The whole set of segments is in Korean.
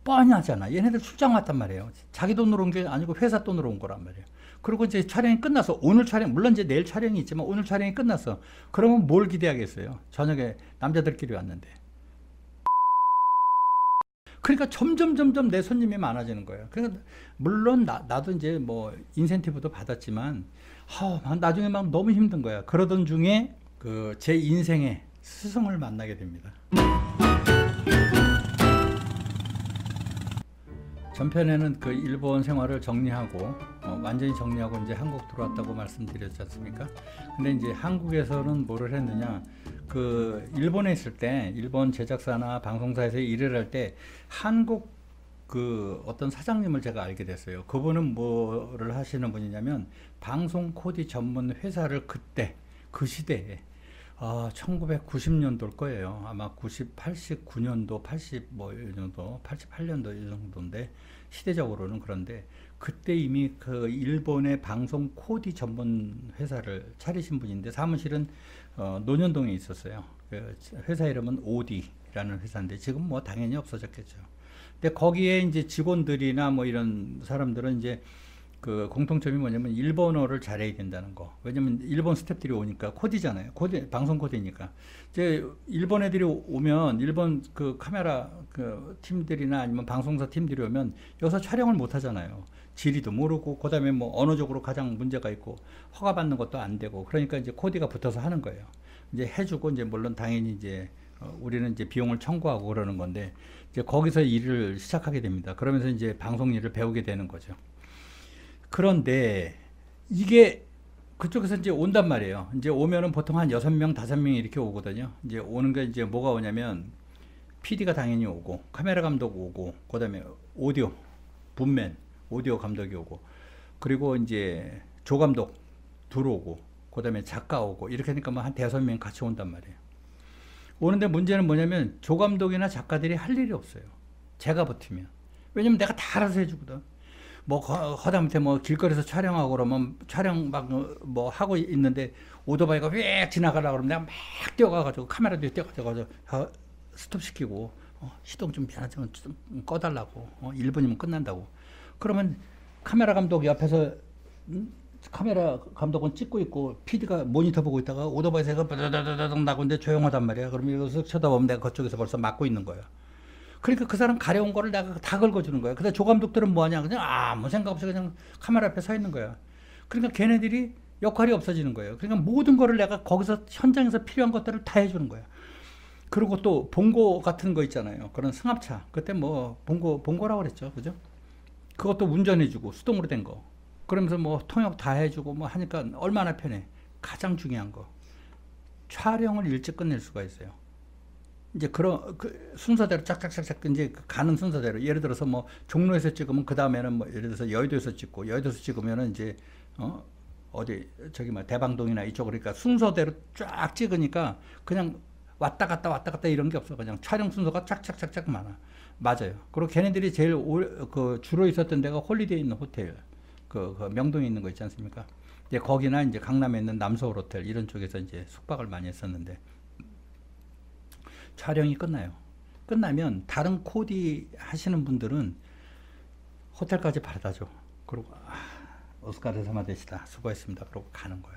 뻔히 하잖아. 얘네들 출장 왔단 말이에요. 자기 돈으로 온 게 아니고 회사 돈으로 온 거란 말이에요. 그리고 이제 촬영이 끝나서 오늘 촬영, 물론 이제 내일 촬영이 있지만 오늘 촬영이 끝났어. 그러면 뭘 기대하겠어요? 저녁에 남자들끼리 왔는데. 그러니까 점점 내 손님이 많아지는 거예요. 그러니까 물론 나도 이제 뭐 인센티브도 받았지만 나중에 막 너무 힘든 거야. 그러던 중에 그 제 인생의 스승을 만나게 됩니다. 전편에는 그 일본 생활을 정리하고 완전히 정리하고 이제 한국 들어왔다고 말씀드렸지 않습니까? 근데 이제 한국에서는 뭐를 했느냐, 그 일본에 있을 때 일본 제작사나 방송사에서 일을 할 때 한국 그 어떤 사장님을 제가 알게 됐어요. 그분은 뭐를 하시는 분이냐면 방송 코디 전문 회사를 그때 그 시대에 1990년도일 거예요. 아마 89년도, 80 뭐 이 정도, 88년도 이 정도인데 시대적으로는. 그런데 그때 이미 그 일본의 방송 코디 전문 회사를 차리신 분인데 사무실은 논현동에 있었어요. 그 회사 이름은 오디라는 회사인데 지금 뭐 당연히 없어졌겠죠. 근데 거기에 이제 직원들이나 뭐 이런 사람들은 이제 그 공통점이 뭐냐면 일본어를 잘해야 된다는 거. 왜냐면 일본 스태프들이 오니까 코디잖아요. 코디, 방송 코디니까. 이제 일본 애들이 오면 일본 그 카메라 그 팀들이나 아니면 방송사 팀들이 오면 여기서 촬영을 못 하잖아요. 지리도 모르고, 그 다음에 뭐 언어적으로 가장 문제가 있고, 허가 받는 것도 안 되고, 그러니까 이제 코디가 붙어서 하는 거예요. 이제 해주고, 이제 물론 당연히 이제 우리는 이제 비용을 청구하고 그러는 건데, 이제 거기서 일을 시작하게 됩니다. 그러면서 이제 방송 일을 배우게 되는 거죠. 그런데 이게 그쪽에서 이제 온단 말이에요. 이제 오면은 보통 한 6명, 5명이 이렇게 오거든요. 이제 오는 게 이제 뭐가 오냐면 PD가 당연히 오고, 카메라 감독 오고, 그 다음에 오디오, 분맨, 오디오 감독이 오고, 그리고 이제 조 감독 들어오고, 그 다음에 작가 오고, 이렇게 하니까 뭐 한 5명 같이 온단 말이에요. 오는데 문제는 뭐냐면 조 감독이나 작가들이 할 일이 없어요. 제가 버티면. 왜냐면 내가 다 알아서 해주거든. 뭐 허다못해 뭐 길거리에서 촬영하고 그러면 촬영 막 뭐 하고 있는데 오토바이가 휙 지나가려고 그러면 내가 막 뛰어가가지고 카메라 뒤에 뛰어가지고 스톱 시키고 시동 좀 미안하지만 좀 꺼달라고 1분이면 끝난다고. 그러면 카메라 감독 옆에서 카메라 감독은 찍고 있고 PD가 모니터 보고 있다가 오토바이에서 바다다다닥 나고는데 조용하단 말이야. 그러면 이거 쳐다보면 내가 그쪽에서 벌써 막고 있는 거야. 그러니까 그 사람 가려운 거를 내가 다 긁어주는 거야. 근데 조감독들은 뭐 하냐? 그냥 아무 생각 없이 그냥 카메라 앞에 서 있는 거야. 그러니까 걔네들이 역할이 없어지는 거예요. 그러니까 모든 거를 내가 거기서 현장에서 필요한 것들을 다 해주는 거야. 그리고 또 봉고 같은 거 있잖아요. 그런 승합차. 그때 뭐 봉고라고 그랬죠. 그죠? 그것도 운전해주고 수동으로 된 거. 그러면서 뭐 통역 다 해주고 뭐 하니까 얼마나 편해. 가장 중요한 거. 촬영을 일찍 끝낼 수가 있어요. 이제 그런 그 순서대로 짝짝짝짝 이제 가는 순서대로, 예를 들어서 뭐 종로에서 찍으면 그 다음에는 뭐 예를 들어서 여의도에서 찍고, 여의도에서 찍으면은 이제 어디 저기 뭐 대방동이나 이쪽으로, 그러니까 순서대로 쫙 찍으니까 그냥 왔다 갔다 이런 게 없어. 그냥 촬영 순서가 짝짝짝짝 많아. 맞아요. 그리고 걔네들이 제일 그 주로 있었던 데가 홀리데이 있는 호텔, 그 명동에 있는 거 있지 않습니까? 이제 거기나 이제 강남에 있는 남서울 호텔 이런 쪽에서 이제 숙박을 많이 했었는데. 촬영이 끝나요. 끝나면 다른 코디 하시는 분들은 호텔까지 바래다 줘. 그리고 오스카르사마 데시다, 수고했습니다. 그러고 가는 거야.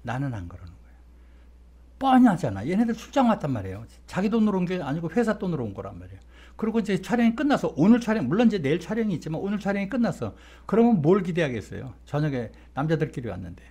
나는 안 그러는 거야. 뻔히 하잖아. 얘네들 출장 왔단 말이에요. 자기 돈으로 온 게 아니고 회사 돈으로 온 거란 말이에요. 그리고 이제 촬영이 끝나서 오늘 촬영, 물론 이제 내일 촬영이 있지만 오늘 촬영이 끝났어. 그러면 뭘 기대하겠어요? 저녁에 남자들끼리 왔는데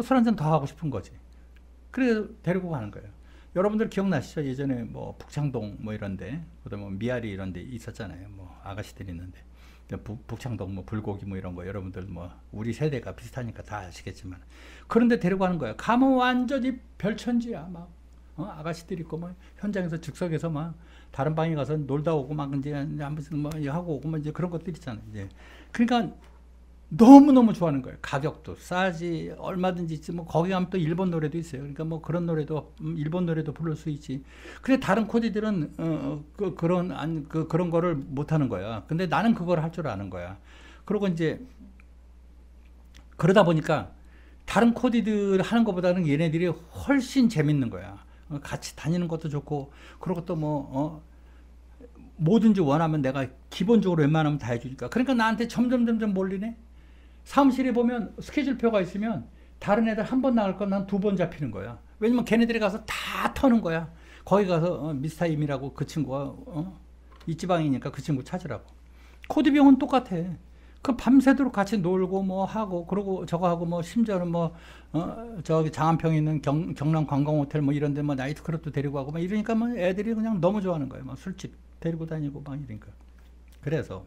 술 한잔 더 하고 싶은 거지. 그래서 데리고 가는 거예요. 여러분들 기억나시죠? 예전에 뭐 북창동 뭐 이런데, 그다음에 뭐 미아리 이런데 있었잖아요. 뭐 아가씨들 있는데, 북창동 뭐 불고기 뭐 이런 거 여러분들 뭐 우리 세대가 비슷하니까 다 아시겠지만, 그런데 데리고 가는 거예요. 가면 완전히 별천지야. 막 아가씨들 있고 뭐 현장에서 즉석에서 막 다른 방에 가서 놀다 오고 막 이제 한 번씩 뭐 하고 오고 뭐 이제 그런 것들 있잖아요. 이제 그러니까 너무너무 좋아하는 거예요. 가격도 싸지, 얼마든지 있지. 뭐 거기 가면 또 일본 노래도 있어요. 그러니까 뭐 그런 노래도 일본 노래도 부를 수 있지. 그래 다른 코디들은 그런 거를 못 하는 거야. 근데 나는 그걸 할 줄 아는 거야. 그리고 이제 그러다 보니까 다른 코디들 하는 것보다는 얘네들이 훨씬 재밌는 거야. 같이 다니는 것도 좋고, 그리고 또 뭐 뭐든지 원하면 내가 기본적으로 웬만하면 다 해주니까. 그러니까 나한테 점점 몰리네. 사무실에 보면 스케줄표가 있으면 다른 애들 한 번 나갈 건 난 2번 잡히는 거야. 왜냐면 걔네들이 가서 다 터는 거야. 거기 가서 미스터 임이라고 그 친구가 이 지방이니까 그 친구 찾으라고. 코디병은 똑같아. 그 밤새도록 같이 놀고 뭐 하고 그러고 저거 하고 뭐 심지어는 뭐 저기 장안평에 있는 경남 관광호텔 뭐 이런데 뭐 나이트클럽도 데리고 가고 막 이러니까 뭐 애들이 그냥 너무 좋아하는 거예요. 막 술집 데리고 다니고 막 이러니까. 그래서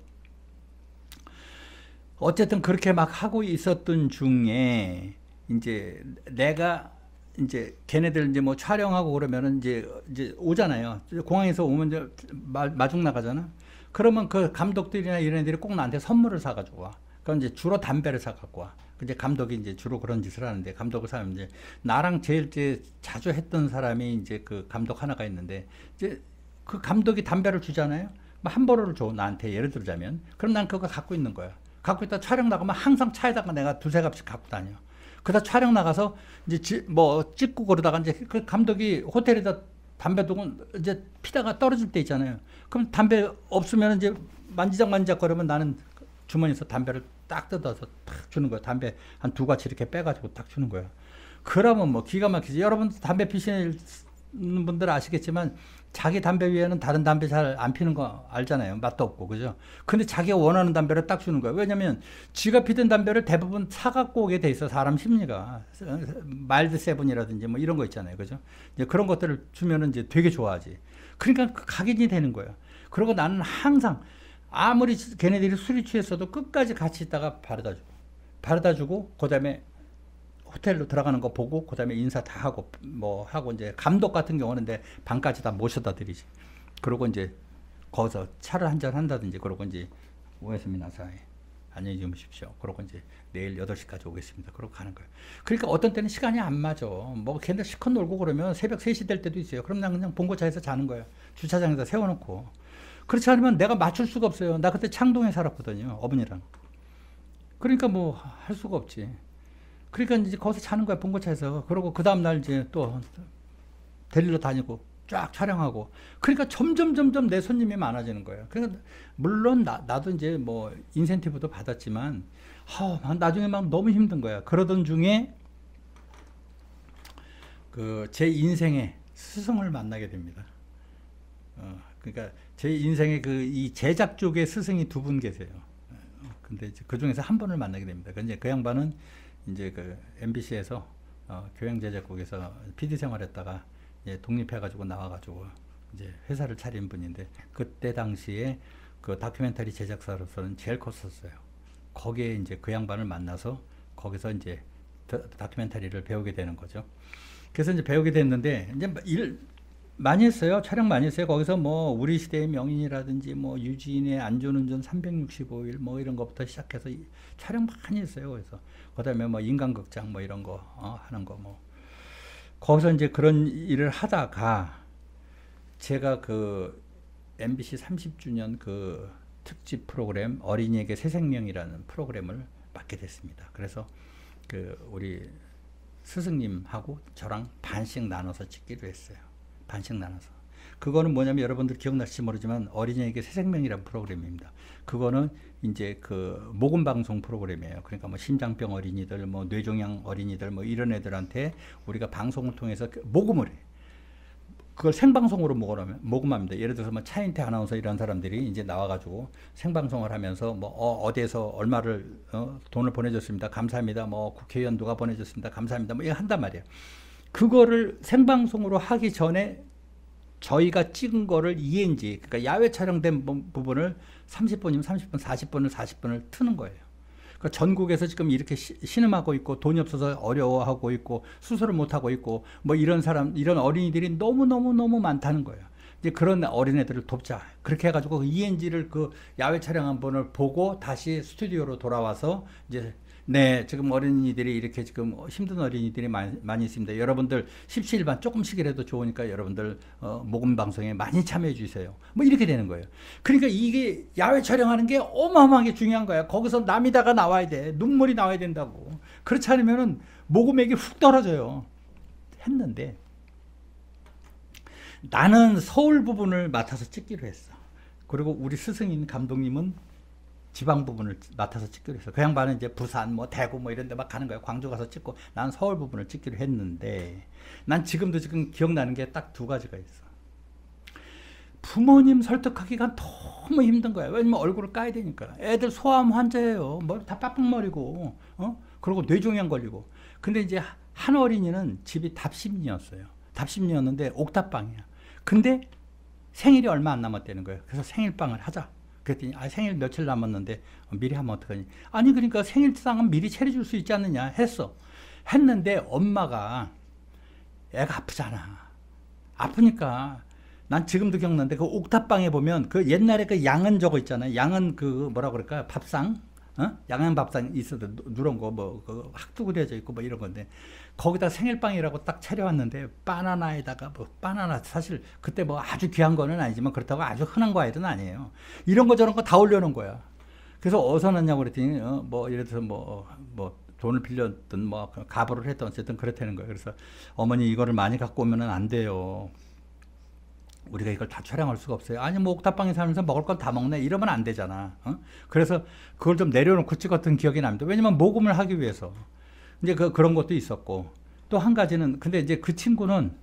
어쨌든 그렇게 막 하고 있었던 중에 이제 내가 이제 걔네들 이제 뭐 촬영하고 그러면은 이제 오잖아요. 공항에서 오면 이제 마중 나가잖아. 그러면 그 감독들이나 이런 애들이 꼭 나한테 선물을 사가지고 와. 그럼 이제 주로 담배를 사갖고 와. 이제 감독이 이제 주로 그런 짓을 하는데, 감독을 사면 이제 나랑 제일 이제 자주 했던 사람이 이제 그 감독 하나가 있는데, 이제 그 감독이 담배를 주잖아요. 뭐 한 보로를 줘, 나한테. 예를 들자면. 그럼 난 그거 갖고 있는 거야. 갖고 있다 촬영 나가면 항상 차에다가 내가 2-3갑씩 갖고 다녀. 그러다 촬영 나가서 이제 뭐 찍고 그러다가 이제 그 감독이 호텔에다 담배 두고 이제 피다가 떨어질 때 있잖아요. 그럼 담배 없으면 이제 만지작 거리면 나는 주머니에서 담배를 딱 뜯어서 탁 주는 거야. 담배 한 2가치 이렇게 빼가지고 딱 주는 거야. 그러면 뭐 기가 막히지. 여러분 담배 피시는 분들 아시겠지만 자기 담배 위에는 다른 담배 잘 안 피는 거 알잖아요. 맛도 없고, 그죠? 근데 자기가 원하는 담배를 딱 주는 거야. 왜냐면 지가 피던 담배를 대부분 사갖고 오게 돼 있어. 사람 심리가. 마일드 세븐이라든지 뭐 이런 거 있잖아요. 그죠? 이제 그런 것들을 주면은 이제 되게 좋아하지. 그러니까 각인이 되는 거야. 그리고 나는 항상 아무리 걔네들이 술이 취했어도 끝까지 같이 있다가 바르다 주고 그 다음에 호텔로 들어가는 거 보고 그 다음에 인사 다 하고 뭐 하고, 이제 감독 같은 경우는 내 방까지 다 모셔다 드리지. 그러고 이제 거기서 차를 한잔 한다든지, 그러고 이제 오야스미나 사이 안녕히 주무십시오. 그러고 이제 내일 8시까지 오겠습니다. 그러고 가는 거예요. 그러니까 어떤 때는 시간이 안 맞아. 뭐 걔네들 실컷 놀고 그러면 새벽 3시 될 때도 있어요. 그럼 난 그냥 본고차에서 자는 거예요. 주차장에다 세워놓고. 그렇지 않으면 내가 맞출 수가 없어요. 나 그때 창동에 살았거든요. 어머니랑. 그러니까 뭐 할 수가 없지. 그러니까 이제 거기서 자는 거야, 본고차에서. 그러고 그 다음날 이제 또 데리러 다니고 쫙 촬영하고. 그러니까 점점 내 손님이 많아지는 거예요. 그러니까 물론 나도 이제 뭐 인센티브도 받았지만 나중에 막 너무 힘든 거야. 그러던 중에 그 제 인생의 스승을 만나게 됩니다. 그러니까 제 인생의 그 이 제작 쪽에 스승이 2분 계세요. 근데 이제 그 중에서 한 분을 만나게 됩니다. 근데 그 양반은 이제 그 MBC에서 교양제작국에서 PD 생활했다가 이제 독립해가지고 나와가지고 이제 회사를 차린 분인데, 그때 당시에 그 다큐멘터리 제작사로서는 제일 컸었어요. 거기에 이제 그 양반을 만나서 거기서 이제 다큐멘터리를 배우게 되는 거죠. 그래서 이제 배우게 됐는데 이제 일 많이 했어요. 촬영 많이 했어요. 거기서 뭐 우리 시대의 명인이라든지 뭐 유지인의 안전운전 365일 뭐 이런 것부터 시작해서 촬영 많이 했어요. 거기서 그다음에 뭐 인간극장 뭐 이런 거 하는 거 뭐 거기서 이제 그런 일을 하다가 제가 그 MBC 30주년 그 특집 프로그램 어린이에게 새 생명이라는 프로그램을 맡게 됐습니다. 그래서 그 우리 스승님하고 저랑 반씩 나눠서 찍기로 했어요. 반씩 나눠서. 그거는 뭐냐면 여러분들 기억나실지 모르지만 어린이에게 새 생명이라는 프로그램입니다. 그거는 이제 그 모금 방송 프로그램이에요. 그러니까 뭐 심장병 어린이들, 뭐 뇌종양 어린이들, 뭐 이런 애들한테 우리가 방송을 통해서 모금을 해. 그걸 생방송으로 모금합니다. 예를 들어서 뭐 차인태 아나운서 이런 사람들이 이제 나와가지고 생방송을 하면서 뭐 어디에서 얼마를 돈을 보내줬습니다. 감사합니다. 뭐 국회의원 누가 보내줬습니다. 감사합니다. 뭐 이거 한단 말이에요. 그거를 생방송으로 하기 전에 저희가 찍은 거를 ENG, 그러니까 야외 촬영된 부분을 30분이면 30분, 40분을 트는 거예요. 그러니까 전국에서 지금 이렇게 신음하고 있고 돈이 없어서 어려워하고 있고 수술을 못하고 있고 뭐 이런 이런 어린이들이 너무 많다는 거예요. 이제 그런 어린애들을 돕자. 그렇게 해가지고 ENG를 그 야외 촬영 한 번을 보고 다시 스튜디오로 돌아와서 이제 네, 지금 어린이들이 이렇게 지금 힘든 어린이들이 많이 있습니다. 여러분들 십시일반 조금씩이라도 좋으니까 여러분들 모금 방송에 많이 참여해 주세요. 뭐 이렇게 되는 거예요. 그러니까 이게 야외 촬영하는 게 어마어마하게 중요한 거야. 거기서 남이다가 나와야 돼. 눈물이 나와야 된다고. 그렇지 않으면은 모금액이 훅 떨어져요. 했는데 나는 서울 부분을 맡아서 찍기로 했어. 그리고 우리 스승인 감독님은 지방 부분을 맡아서 찍기로 했어. 그 양반은 이제 부산, 뭐 대구 뭐 이런 데 막 가는 거야. 광주 가서 찍고 난 서울 부분을 찍기로 했는데 난 지금도 지금 기억나는 게 딱 두 가지가 있어. 부모님 설득하기가 너무 힘든 거야. 왜냐면 얼굴을 까야 되니까. 애들 소아암 환자예요. 뭐 다 빠빡머리고, 그리고 뇌종양 걸리고. 근데 이제 한 어린이는 집이 답심리였어요. 답심리였는데 옥탑방이야. 근데 생일이 얼마 안 남았다는 거예요. 그래서 생일빵을 하자. 그랬더니 생일 며칠 남았는데 미리 하면 어떡하니? 아니 그러니까 생일상은 미리 차려줄 수 있지 않느냐 했어. 했는데 엄마가 애가 아프잖아. 아프니까 난 지금도 기억나는데 그 옥탑방에 보면 그 옛날에 그 양은 저거 있잖아요. 양은 그 뭐라 그럴까 밥상, 양은 밥상 있어도 누런 거 뭐 그 학도 그려져 있고 뭐 이런 건데 거기다 생일빵이라고 딱 차려왔는데 바나나에다가 뭐 바나나 사실 그때 뭐 아주 귀한 거는 아니지만 그렇다고 아주 흔한 과일은 아니에요. 이런 거 저런 거 다 올려놓은 거야. 그래서 어디서 났냐고 그랬더니 뭐 예를 들어서 뭐 돈을 빌렸든 뭐 가부를 했든 어쨌든 그렇다는 거예요. 그래서 어머니 이거를 많이 갖고 오면은 안 돼요. 우리가 이걸 다 촬영할 수가 없어요. 아니 뭐 옥탑방에 살면서 먹을 건 다 먹네 이러면 안 되잖아. 그래서 그걸 좀 내려놓고 찍었던 기억이 납니다. 왜냐면 모금을 하기 위해서. 이제 그런 것도 있었고 또 한 가지는 근데 이제 그 친구는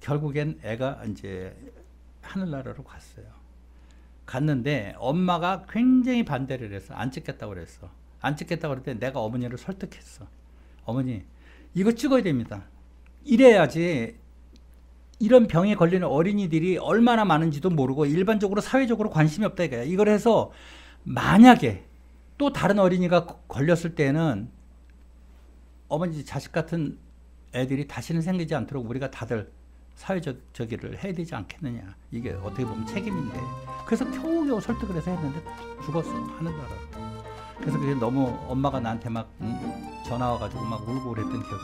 결국엔 애가 이제 하늘나라로 갔어요. 갔는데 엄마가 굉장히 반대를 했어. 안 찍겠다고 그랬어. 안 찍겠다고 그랬더니 내가 어머니를 설득했어. 어머니 이거 찍어야 됩니다. 이래야지 이런 병에 걸리는 어린이들이 얼마나 많은지도 모르고 일반적으로 사회적으로 관심이 없다 이거야. 이걸 해서 만약에 또 다른 어린이가 걸렸을 때는 어머니 자식 같은 애들이 다시는 생기지 않도록 우리가 다들 사회적 저기를 해야 되지 않겠느냐. 이게 어떻게 보면 책임인데. 그래서 겨우겨우 설득을 해서 했는데 죽었어. 하늘나라로. 그래서 그게 너무 엄마가 나한테 막 전화 와가지고 막 울고 그랬던 기억이